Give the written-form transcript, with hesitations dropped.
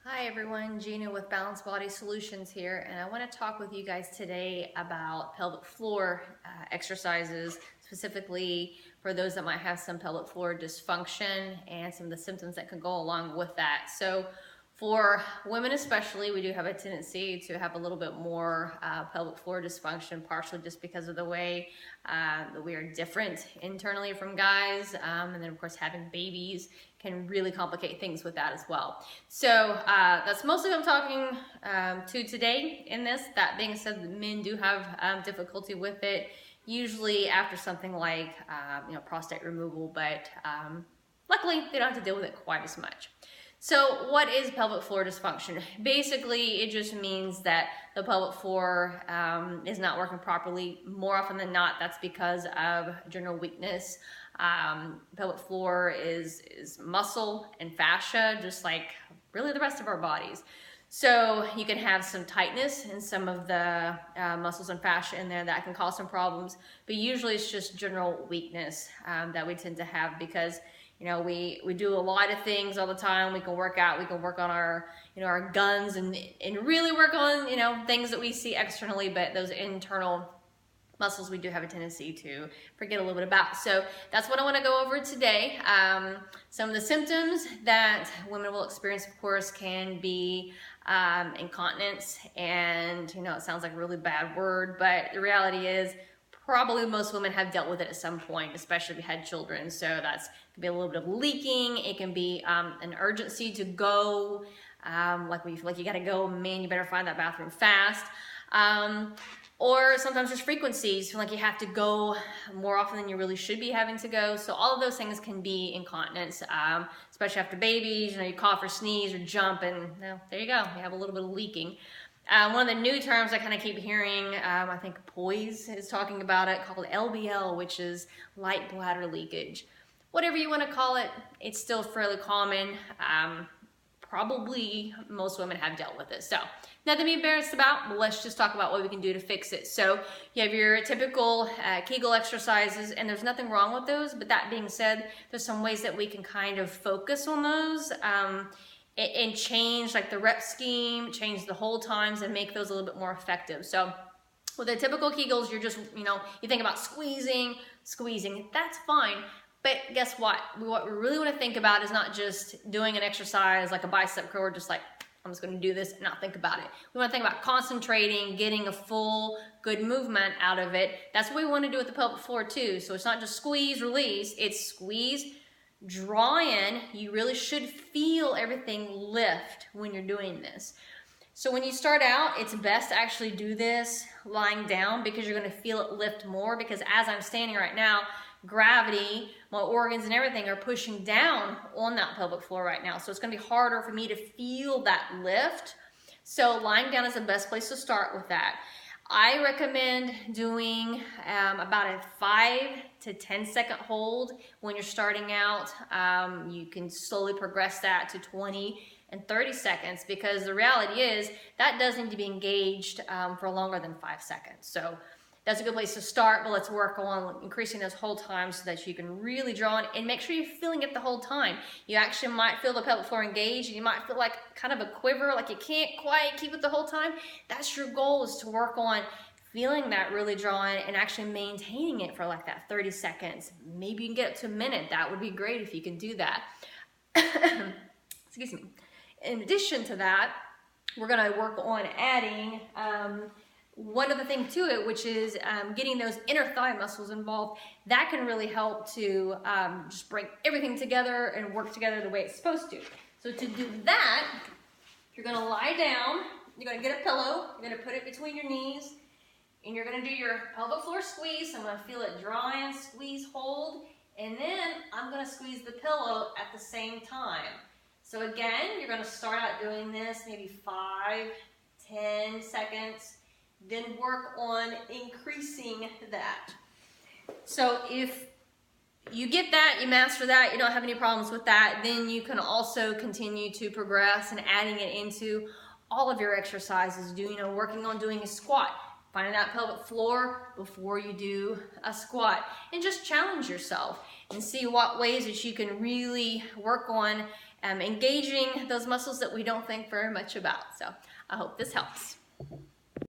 Hi everyone, Gina with Balanced Body Solutions here, and I want to talk with you guys today about pelvic floor exercises, specifically for those that might have some pelvic floor dysfunction and some of the symptoms that can go along with that. So for women especially, we do have a tendency to have a little bit more pelvic floor dysfunction, partially just because of the way that we are different internally from guys, and then of course having babies can really complicate things with that as well. So that's mostly what I'm talking to today in this. That being said, the men do have difficulty with it, usually after something like prostate removal, but luckily they don't have to deal with it quite as much. So what is pelvic floor dysfunction? Basically, it just means that the pelvic floor is not working properly. More often than not, that's because of general weakness. Pelvic floor is muscle and fascia, just like really the rest of our bodies. So you can have some tightness in some of the muscles and fascia in there that can cause some problems, but usually it's just general weakness that we tend to have because we do a lot of things all the time. We can work out, we can work on our our guns and really work on things that we see externally, but those internal muscles we do have a tendency to forget a little bit about. So that's what I want to go over today. Some of the symptoms that women will experience, of course, can be incontinence, and it sounds like a really bad word, but the reality is probably most women have dealt with it at some point, especially if you had children. So that's can be a little bit of leaking. It can be an urgency to go, like when you feel like you gotta go, man, you better find that bathroom fast. Or sometimes just frequencies, feel like you have to go more often than you really should be having to go. So all of those things can be incontinence, especially after babies. You cough or sneeze or jump, and there you go, you have a little bit of leaking. One of the new terms I kind of keep hearing, I think Poise is talking about it, called LBL, which is light bladder leakage. Whatever you want to call it, it's still fairly common. Probably most women have dealt with it. So nothing to be embarrassed about, but let's just talk about what we can do to fix it. So you have your typical Kegel exercises, and there's nothing wrong with those, but that being said, there's some ways that we can kind of focus on those and change like the rep scheme, change the hold times, and make those a little bit more effective. So with the typical Kegels, you're just, you think about squeezing, that's fine. But guess what? What we really want to think about is not just doing an exercise like a bicep curl, or just like, I'm just going to do this and not think about it. We want to think about concentrating, getting a full, good movement out of it. That's what we want to do with the pelvic floor too. So it's not just squeeze, release, it's squeeze, draw in. You really should feel everything lift when you're doing this. So when you start out, it's best to actually do this lying down because you're going to feel it lift more, because as I'm standing right now, gravity, my organs and everything are pushing down on that pelvic floor right now. So it's going to be harder for me to feel that lift. So lying down is the best place to start with that. I recommend doing about a 5 to 10 second hold when you're starting out. You can slowly progress that to 20 and 30 seconds, because the reality is that does need to be engaged for longer than 5 seconds. So that's a good place to start, but let's work on increasing those hold times so that you can really draw in and make sure you're feeling it the whole time. You actually might feel the pelvic floor engaged, and you might feel like kind of a quiver, like you can't quite keep it the whole time. That's your goal, is to work on feeling that really draw in and actually maintaining it for like that 30 seconds. Maybe you can get it to a minute. That would be great if you can do that. Excuse me. In addition to that, we're going to work on adding one other thing to it, which is getting those inner thigh muscles involved. That can really help to just bring everything together and work together the way it's supposed to. So to do that, you're going to lie down, you're going to get a pillow, you're going to put it between your knees, and you're going to do your pelvic floor squeeze. So I'm going to feel it draw in, squeeze, hold, and then I'm going to squeeze the pillow at the same time. So again, you're going to start out doing this maybe 5, 10 seconds, then work on increasing that. So if you get that, you master that, you don't have any problems with that, then you can also continue to progress and adding it into all of your exercises. Working on doing a squat, finding that pelvic floor before you do a squat, and just challenge yourself and see what ways that you can really work on engaging those muscles that we don't think very much about. So I hope this helps.